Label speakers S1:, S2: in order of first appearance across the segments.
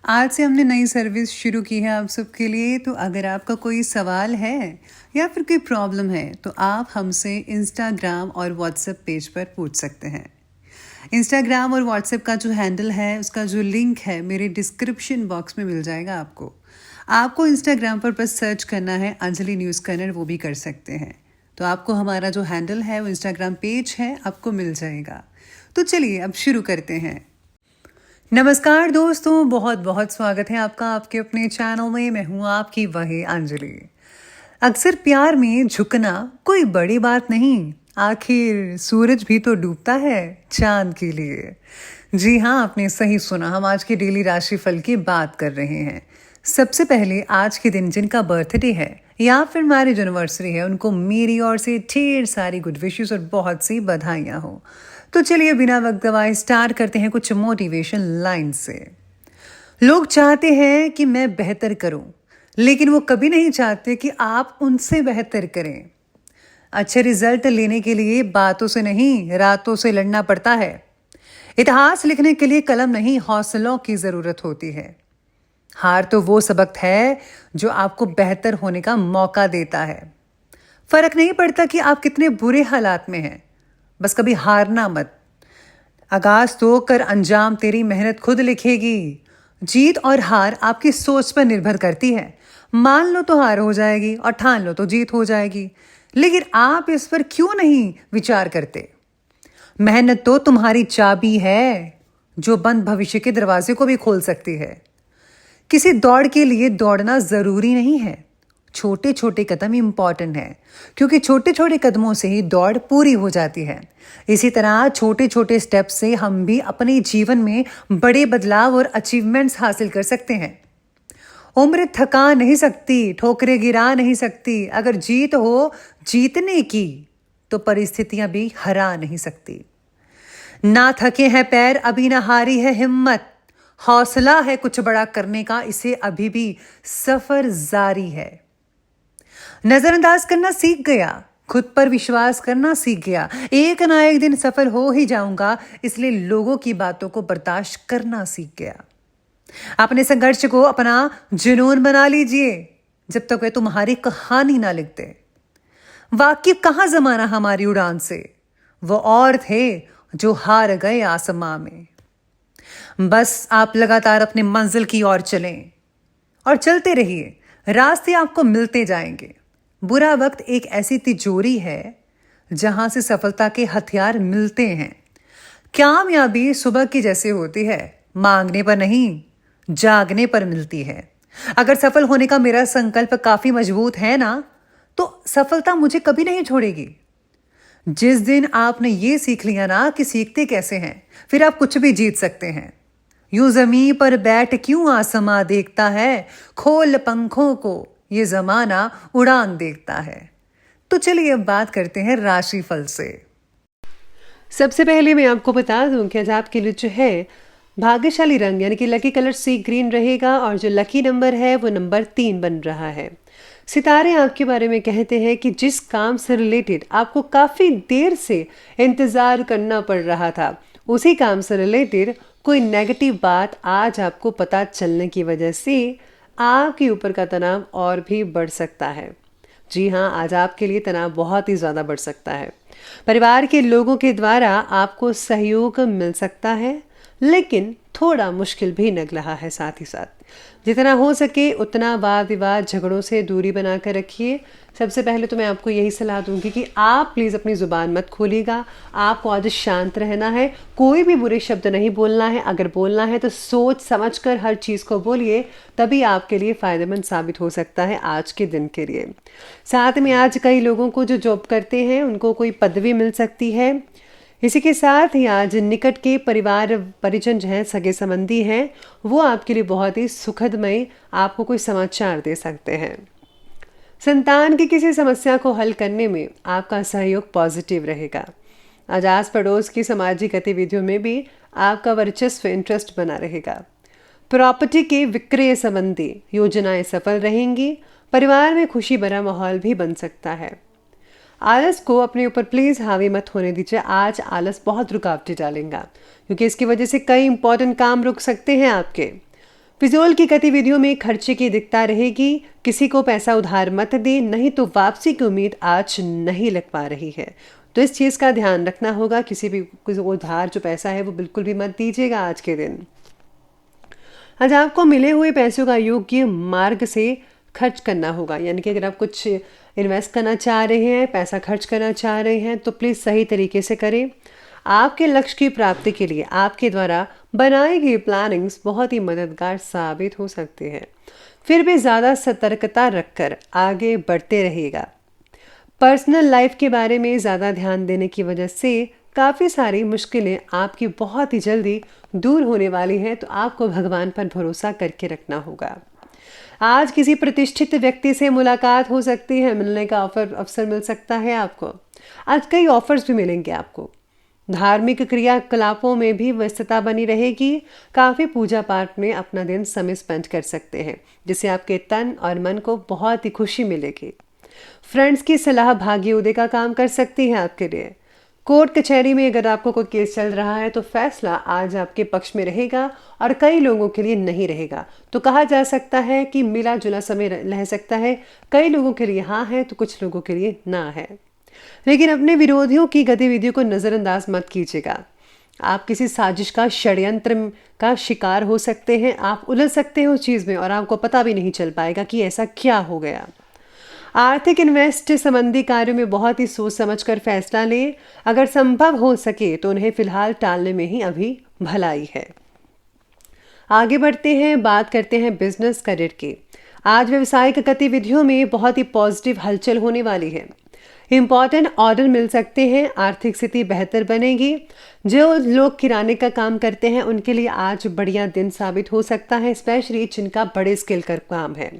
S1: आज से हमने नई सर्विस शुरू की है आप सबके लिए। तो अगर आपका कोई सवाल है या फिर कोई प्रॉब्लम है तो आप हमसे इंस्टाग्राम और व्हाट्सएप पेज पर पूछ सकते हैं। इंस्टाग्राम और व्हाट्सएप का जो हैंडल है उसका जो लिंक है मेरे डिस्क्रिप्शन बॉक्स में मिल जाएगा आपको। आपको इंस्टाग्राम पर बस सर्च करना है अंजलि न्यूज़ कन्नड़, वो भी कर सकते हैं। तो आपको हमारा जो हैंडल है वो इंस्टाग्राम पेज है आपको मिल जाएगा। तो चलिए अब शुरू करते हैं। नमस्कार दोस्तों, बहुत बहुत स्वागत है आपका आपके अपने चैनल में। मैं हूँ आपकी वही अंजलि। अक्सर प्यार में झुकना कोई बड़ी बात नहीं, आखिर सूरज भी तो डूबता है चांद के लिए। जी हाँ, आपने सही सुना, हम आज के डेली राशिफल की बात कर रहे हैं। सबसे पहले आज के दिन जिनका बर्थडे है या फिर मैरिज एनिवर्सरी है उनको मेरी ओर से ढेर सारी गुड विशेस और बहुत सी बधाइयाँ हो। तो चलिए बिना वक्त गवाए स्टार्ट करते हैं कुछ मोटिवेशन लाइन से। लोग चाहते हैं कि मैं बेहतर करूं, लेकिन वो कभी नहीं चाहते कि आप उनसे बेहतर करें। अच्छे रिजल्ट लेने के लिए बातों से नहीं रातों से लड़ना पड़ता है। इतिहास लिखने के लिए कलम नहीं हौसलों की जरूरत होती है। हार तो वो सबक है जो आपको बेहतर होने का मौका देता है। फर्क नहीं पड़ता कि आप कितने बुरे हालात में हैं, बस कभी हारना मत। आगाज तो कर, अंजाम तेरी मेहनत खुद लिखेगी। जीत और हार आपकी सोच पर निर्भर करती है। मान लो तो हार हो जाएगी और ठान लो तो जीत हो जाएगी, लेकिन आप इस पर क्यों नहीं विचार करते? मेहनत तो तुम्हारी चाबी है जो बंद भविष्य के दरवाजे को भी खोल सकती है। किसी दौड़ के लिए दौड़ना जरूरी नहीं है, छोटे छोटे कदम इंपॉर्टेंट है, क्योंकि छोटे छोटे कदमों से ही दौड़ पूरी हो जाती है। इसी तरह छोटे छोटे स्टेप से हम भी अपने जीवन में बड़े बदलाव और अचीवमेंट्स हासिल कर सकते हैं। उम्र थका नहीं सकती, ठोकरें गिरा नहीं सकती। अगर जीत हो जीतने की तो परिस्थितियां भी हरा नहीं सकती। ना थके हैं पैर, अभी ना हारी है हिम्मत। हौसला है कुछ बड़ा करने का, इसे अभी भी सफर जारी है। नजरअंदाज करना सीख गया, खुद पर विश्वास करना सीख गया। एक ना एक दिन सफल हो ही जाऊंगा, इसलिए लोगों की बातों को बर्दाश्त करना सीख गया। अपने संघर्ष को अपना जुनून बना लीजिए जब तक वे तुम्हारी कहानी ना लिखते। वाकिफ कहां जमाना हमारी उड़ान से, वो और थे जो हार गए आसमां में। बस आप लगातार अपने मंजिल की ओर चलें और चलते रहिए, रास्ते आपको मिलते जाएंगे। बुरा वक्त एक ऐसी तिजोरी है जहां से सफलता के हथियार मिलते हैं। कामयाबी सुबह की जैसे होती है, मांगने पर नहीं जागने पर मिलती है। अगर सफल होने का मेरा संकल्प काफी मजबूत है ना, तो सफलता मुझे कभी नहीं छोड़ेगी। जिस दिन आपने ये सीख लिया ना कि सीखते कैसे हैं, फिर आप कुछ भी जीत सकते हैं। यूं जमीन पर बैठ क्यों आसमां देखता है, खोल पंखों को ये जमाना उड़ान देखता है। तो चलिए अब बात करते हैं राशिफल से।
S2: सबसे पहले मैं आपको बता दूं कि आज आपके लिए जो है भाग्यशाली रंग यानी कि लकी कलर सी ग्रीन रहेगा और जो लकी नंबर है वो नंबर 3 बन रहा है। सितारे आपके बारे में कहते हैं कि जिस काम से रिलेटेड आपको काफ़ी देर से इंतज़ार करना पड़ रहा था, उसी काम से रिलेटेड कोई नेगेटिव बात आज आपको पता चलने की वजह से आपके ऊपर का तनाव और भी बढ़ सकता है। जी हाँ, आज आपके लिए तनाव बहुत ही ज़्यादा बढ़ सकता है। परिवार के लोगों के द्वारा आपको सहयोग मिल सकता है, लेकिन थोड़ा मुश्किल भी लग रहा है। साथ ही साथ जितना हो सके उतना वाद विवाद झगड़ों से दूरी बनाकर रखिए। सबसे पहले तो मैं आपको यही सलाह दूंगी कि आप प्लीज़ अपनी ज़ुबान मत खोलिएगा। आपको आज शांत रहना है, कोई भी बुरे शब्द नहीं बोलना है। अगर बोलना है तो सोच समझ कर हर चीज़ को बोलिए, तभी आपके लिए फ़ायदेमंद साबित हो सकता है आज के दिन के लिए। साथ में आज कई लोगों को जो जॉब करते हैं उनको कोई पदवी मिल सकती है। इसी के साथ ही आज निकट के परिवार परिजन जो हैं, सगे संबंधी हैं, वो आपके लिए बहुत ही सुखदमय आपको कोई समाचार दे सकते हैं। संतान की किसी समस्या को हल करने में आपका सहयोग पॉजिटिव रहेगा। आज आस पड़ोस की सामाजिक गतिविधियों में भी आपका वर्चस्व इंटरेस्ट बना रहेगा। प्रॉपर्टी के विक्रय संबंधी योजनाएं सफल रहेंगी। परिवार में खुशी भरा माहौल भी बन सकता है। आलस को अपने ऊपर प्लीज़ हावी मत होने दीजिए। आज आलस बहुत रुकावटें डालेगा, क्योंकि इसकी वजह से कई इंपॉर्टेंट काम रुक सकते हैं आपके। फिजूल की गतिविधियों में खर्चे की दिक्कत रहेगी। किसी को पैसा उधार मत दे, नहीं तो वापसी की उम्मीद आज नहीं लग पा रही है। तो इस चीज़ का ध्यान रखना होगा, किसी भी उधार जो पैसा है वो बिल्कुल भी मत दीजिएगा आज के दिन। आज आपको मिले हुए पैसों का योग्य मार्ग से खर्च करना होगा, यानी कि अगर आप कुछ इन्वेस्ट करना चाह रहे हैं, पैसा खर्च करना चाह रहे हैं, तो प्लीज़ सही तरीके से करें। आपके लक्ष्य की प्राप्ति के लिए आपके द्वारा बनाई गई प्लानिंग्स बहुत ही मददगार साबित हो सकती है। फिर भी ज़्यादा सतर्कता रखकर आगे बढ़ते रहिएगा। पर्सनल लाइफ के बारे में ज़्यादा ध्यान देने की वजह से काफ़ी सारी मुश्किलें आपकी बहुत ही जल्दी दूर होने वाली हैं, तो आपको भगवान पर भरोसा करके रखना होगा। आज किसी प्रतिष्ठित व्यक्ति से मुलाकात हो सकती है, मिलने का अवसर मिल सकता है आपको। आज कई ऑफर्स भी मिलेंगे आपको। धार्मिक क्रियाकलापों में भी व्यस्तता बनी रहेगी। काफ़ी पूजा पाठ में अपना दिन समय स्पेंड कर सकते हैं, जिससे आपके तन और मन को बहुत ही खुशी मिलेगी। फ्रेंड्स की सलाह भाग्य उदय का काम कर सकती है आपके लिए। कोर्ट कचहरी में अगर आपको कोई केस चल रहा है तो फैसला आज आपके पक्ष में रहेगा और कई लोगों के लिए नहीं रहेगा। तो कहा जा सकता है कि मिला जुला समय रह सकता है। कई लोगों के लिए हाँ है तो कुछ लोगों के लिए ना है। लेकिन अपने विरोधियों की गतिविधियों को नज़रअंदाज मत कीजिएगा। आप किसी साजिश का षड्यंत्र का शिकार हो सकते हैं। आप उलझ सकते हैं उस चीज़ में और आपको पता भी नहीं चल पाएगा कि ऐसा क्या हो गया। आर्थिक इन्वेस्ट संबंधी कार्यों में बहुत ही सोच समझकर फैसला लें। अगर संभव हो सके तो उन्हें फिलहाल टालने में ही अभी भलाई है। आगे बढ़ते हैं, बात करते हैं बिजनेस करियर की। आज व्यवसायिक गतिविधियों में बहुत ही पॉजिटिव हलचल होने वाली है। इम्पॉर्टेंट ऑर्डर मिल सकते हैं। आर्थिक स्थिति बेहतर बनेगी। जो लोग किराने का काम करते हैं उनके लिए आज बढ़िया दिन साबित हो सकता है, स्पेशली जिनका बड़े स्केल का काम है।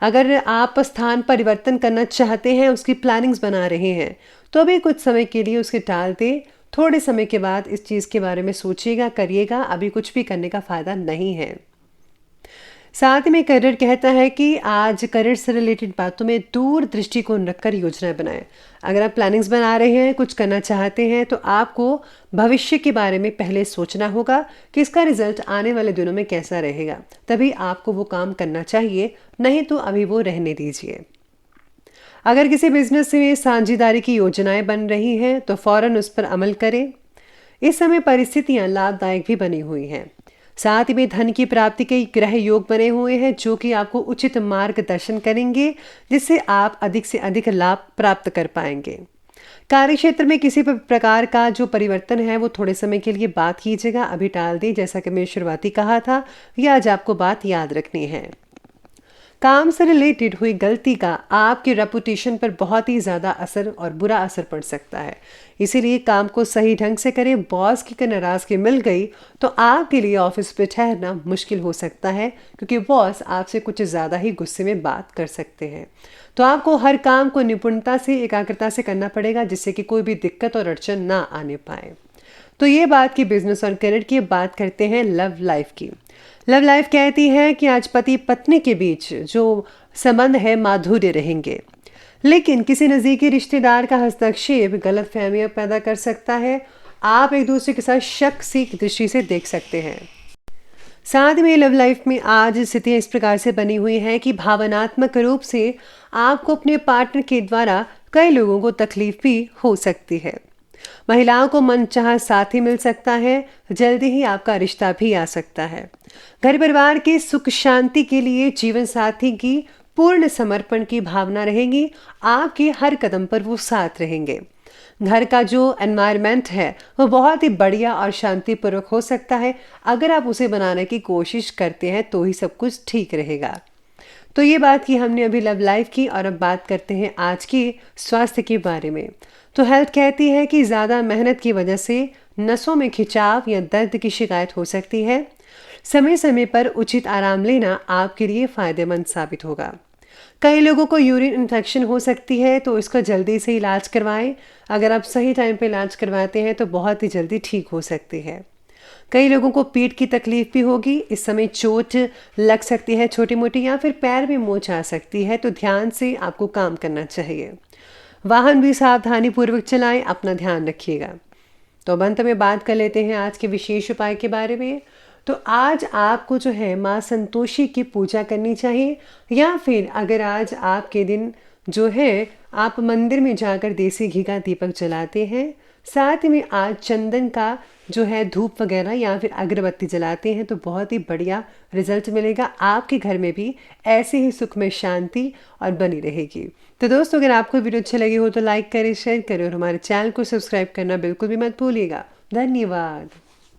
S2: अगर आप स्थान परिवर्तन करना चाहते हैं, उसकी प्लानिंग्स बना रहे हैं, तो अभी कुछ समय के लिए उसे टाल दें। थोड़े समय के बाद इस चीज़ के बारे में सोचिएगा, करिएगा। अभी कुछ भी करने का फ़ायदा नहीं है। साथ में करियर कहता है कि आज करियर से रिलेटेड बातों में दूर दृष्टिकोण रखकर योजनाएं बनाएं। अगर आप प्लानिंग्स बना रहे हैं, कुछ करना चाहते हैं, तो आपको भविष्य के बारे में पहले सोचना होगा कि इसका रिजल्ट आने वाले दिनों में कैसा रहेगा। तभी आपको वो काम करना चाहिए, नहीं तो अभी वो रहने दीजिए। अगर किसी बिजनेस में साझेदारी की योजनाएं बन रही हैं तो फौरन उस पर अमल करें। इस समय परिस्थितियां लाभदायक भी बनी हुई हैं। साथ में धन की प्राप्ति के ग्रह योग बने हुए हैं, जो कि आपको उचित मार्गदर्शन करेंगे, जिससे आप अधिक से अधिक लाभ प्राप्त कर पाएंगे। कार्य क्षेत्र में किसी भी प्रकार का जो परिवर्तन है वो थोड़े समय के लिए बात कीजिएगा, अभी टाल दें। जैसा कि मैंने शुरुआती कहा था, यह आज आपको बात याद रखनी है। काम से रिलेटेड हुई गलती का आपकी रेपुटेशन पर बहुत ही ज़्यादा असर और बुरा असर पड़ सकता है। इसीलिए काम को सही ढंग से करें। बॉस की नाराज़गी मिल गई तो आपके लिए ऑफिस पे ठहरना मुश्किल हो सकता है, क्योंकि बॉस आपसे कुछ ज़्यादा ही गुस्से में बात कर सकते हैं। तो आपको हर काम को निपुणता से, एकाग्रता से करना पड़ेगा, जिससे कि कोई भी दिक्कत और अड़चन ना आने पाए। तो ये बात की बिजनेस और करियर की। बात करते हैं लव लाइफ की। लव लाइफ कहती है कि आज पति पत्नी के बीच जो संबंध है माधुर्य रहेंगे, लेकिन किसी नज़दीकी रिश्तेदार का हस्तक्षेप गलत फहमियाँ पैदा कर सकता है। आप एक दूसरे के साथ शक सी दृष्टि से देख सकते हैं। साथ में लव लाइफ में आज स्थितियाँ इस प्रकार से बनी हुई हैं कि भावनात्मक रूप से आपको अपने पार्टनर के द्वारा कई लोगों को तकलीफ भी हो सकती है। महिलाओं को मनचाहा साथी मिल सकता है। जल्दी ही आपका रिश्ता भी आ सकता है। घर परिवार के सुख शांति के लिए जीवन साथी की पूर्ण समर्पण की भावना रहेगी। आपके हर कदम पर वो साथ रहेंगे। घर का जो एनवायरनमेंट है वो बहुत ही बढ़िया और शांतिपूर्वक हो सकता है। अगर आप उसे बनाने की कोशिश करते हैं तो ही सब कुछ ठीक रहेगा। तो ये बात की हमने अभी लव लाइफ की, और अब बात करते हैं आज की स्वास्थ्य के बारे में। तो हेल्थ कहती है कि ज़्यादा मेहनत की वजह से नसों में खिंचाव या दर्द की शिकायत हो सकती है। समय समय पर उचित आराम लेना आपके लिए फ़ायदेमंद साबित होगा। कई लोगों को यूरिन इन्फेक्शन हो सकती है, तो इसका जल्दी से इलाज करवाएं। अगर आप सही टाइम पे इलाज करवाते हैं तो बहुत ही जल्दी ठीक हो सकती है। कई लोगों को पीठ की तकलीफ भी होगी। इस समय चोट लग सकती है छोटी मोटी, या फिर पैर में मोच आ सकती है, तो ध्यान से आपको काम करना चाहिए। वाहन भी सावधानी पूर्वक चलाएं, अपना ध्यान रखिएगा। तो अब अंत में बात कर लेते हैं आज के विशेष उपाय के बारे में। तो आज आपको जो है माँ संतोषी की पूजा करनी चाहिए, या फिर अगर आज आपके दिन जो है आप मंदिर में जाकर देसी घी का दीपक जलाते हैं, साथ में आज चंदन का जो है धूप वगैरह या फिर अगरबत्ती जलाते हैं, तो बहुत ही बढ़िया रिजल्ट मिलेगा। आपके घर में भी ऐसे ही सुख में शांति और बनी रहेगी। तो दोस्तों, अगर आपको वीडियो अच्छी लगी हो तो लाइक करें, शेयर करें और हमारे चैनल को सब्सक्राइब करना बिल्कुल भी मत भूलिएगा। धन्यवाद।